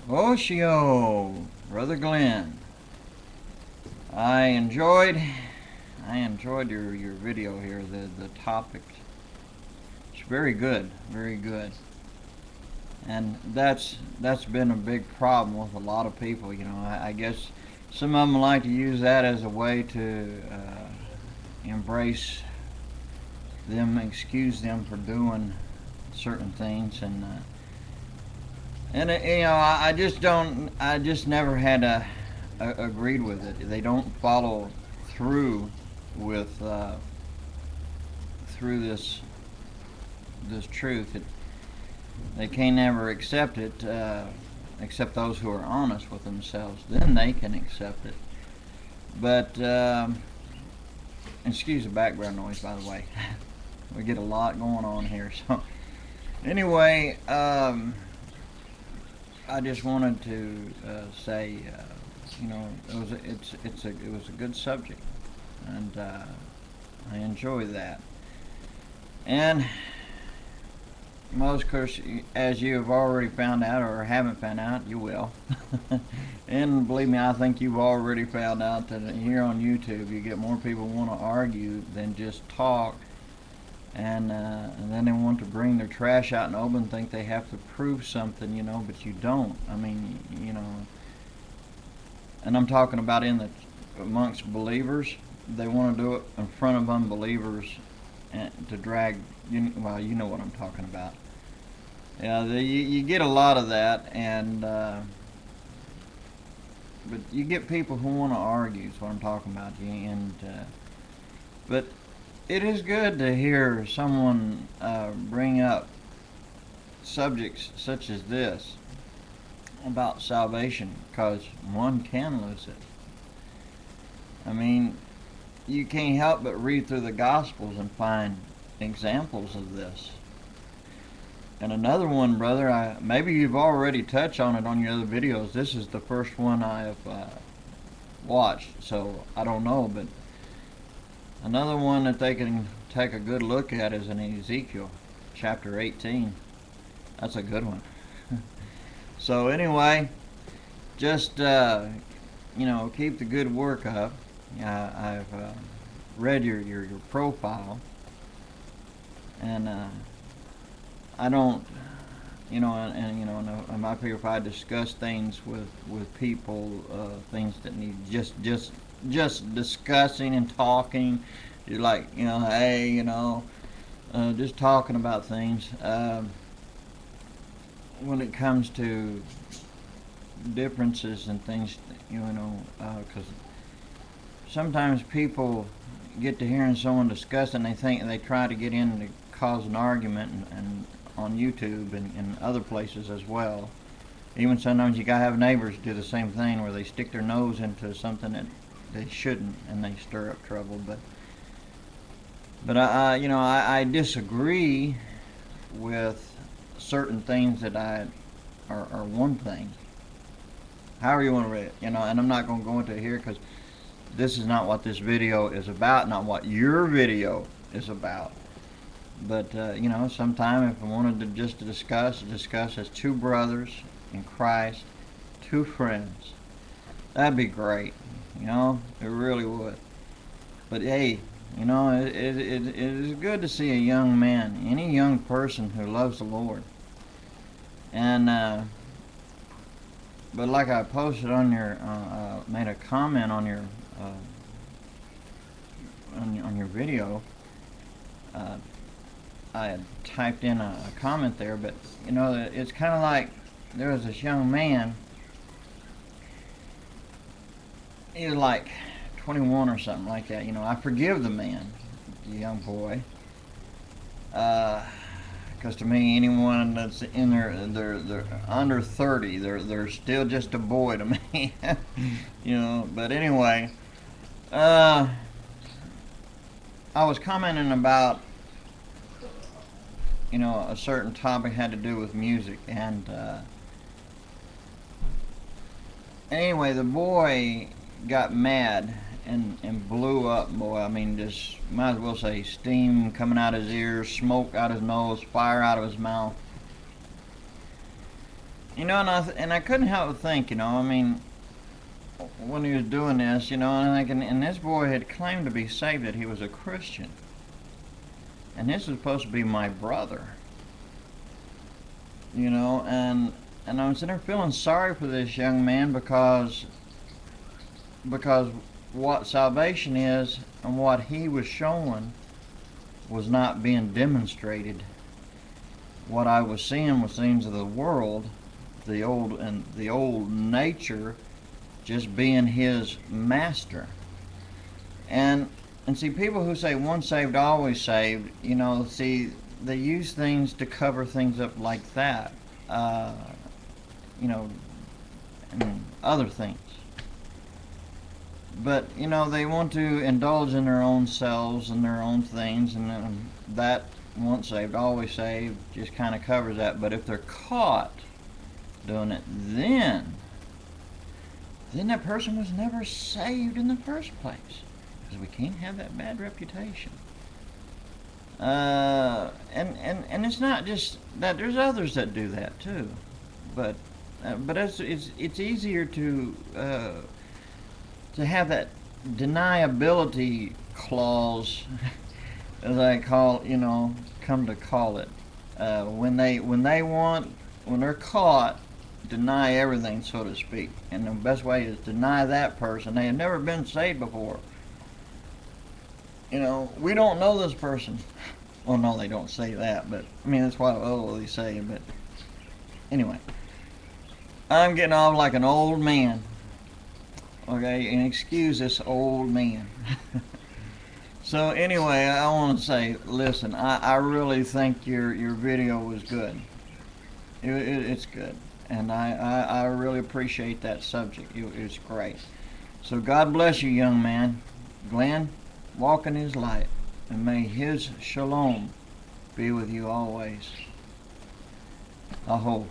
Oshio, Brother Glenn. I enjoyed I enjoyed your video here. The topic. It's very good, very good. And that's been a big problem with a lot of people. I guess some of them like to use that as a way to embrace them, excuse them for doing certain things, and I just don't. I just never had agreed with it. They don't follow through with through this truth. They can't ever accept it, except those who are honest with themselves. Then they can accept it. But excuse the background noise, by the way. We get a lot going on here. So anyway, I just wanted to say, it was a good subject, and I enjoy that. And most, of course, as you have already found out or haven't found out, you will. And believe me, I think you've already found out that here on YouTube you get more people want to argue than just talk, and then they want to bring their trash out and open, think they have to prove something, but you don't. I mean, and I'm talking about amongst believers. They want to do it in front of unbelievers and to drag. Well, you know what I'm talking about. Yeah, you get a lot of that, and but you get people who want to argue. Is what I'm talking about. But it is good to hear someone bring up subjects such as this about salvation, because one can lose it. I mean, you can't help but read through the Gospels and find examples of this. And another one, brother, maybe you've already touched on it on your other videos. This is the first one I have watched, so I don't know. But another one that they can take a good look at is in Ezekiel chapter 18. That's a good one. So anyway, just keep the good work up. I've read your profile, and I don't, and my people, if I discuss things with people, things that need just discussing and talking, you're like, hey, just talking about things. When it comes to differences and things, because sometimes people get to hearing someone discuss and they try to get in to cause an argument, and on YouTube and other places as well. Even sometimes you gotta have neighbors do the same thing, where they stick their nose into something that they shouldn't, and they stir up trouble. But I disagree with certain things that are one thing. However you want to read it, and I'm not going to go into it here, because this is not what this video is about, not what your video is about. But sometime if I wanted to just discuss as two brothers in Christ, two friends, that'd be great. It really would. But hey, it is good to see a young man, any young person who loves the Lord. And but like I posted on your, made a comment on your on your video. I had typed in a comment there, but it's kind of like there was this young man. He was like 21 or something like that. I forgive the man, the young boy, because to me, anyone that's in they're under 30, they're still just a boy to me. But anyway, I was commenting about a certain topic had to do with music, and anyway, the boy got mad and blew up, boy. I mean, just might as well say steam coming out his ears, smoke out his nose, fire out of his mouth. You know, and I couldn't help but think, you know, I mean, when he was doing this, you know, and I'm thinking, and this boy had claimed to be saved, that he was a Christian, and this is supposed to be my brother, you know, and I was sitting there feeling sorry for this young man because what salvation is and what he was showing was not being demonstrated. What I was seeing was things of the world, the old nature, just being his master. And see, people who say once saved always saved, you know, see, they use things to cover things up like that, uh, you know, and other things. But you know, they want to indulge in their own selves and their own things, and that once saved always saved just kind of covers that. But if they're caught doing it, then that person was never saved in the first place, because we can't have that bad reputation. And it's not just that. There's others that do that too, but it's easier to have that deniability clause, as I come to call it, when they're caught, deny everything, so to speak. And the best way is deny that person. They have never been saved before. You know, we don't know this person. Well, no, they don't say that, but I mean, that's what they say. But anyway, I'm getting off like an old man. Okay, and excuse this old man. So anyway, I want to say, listen, I really think your video was good. It's good, and I really appreciate that subject. It's great. So God bless you, young man. Glenn, walk in his light, and may his shalom be with you always. Aho.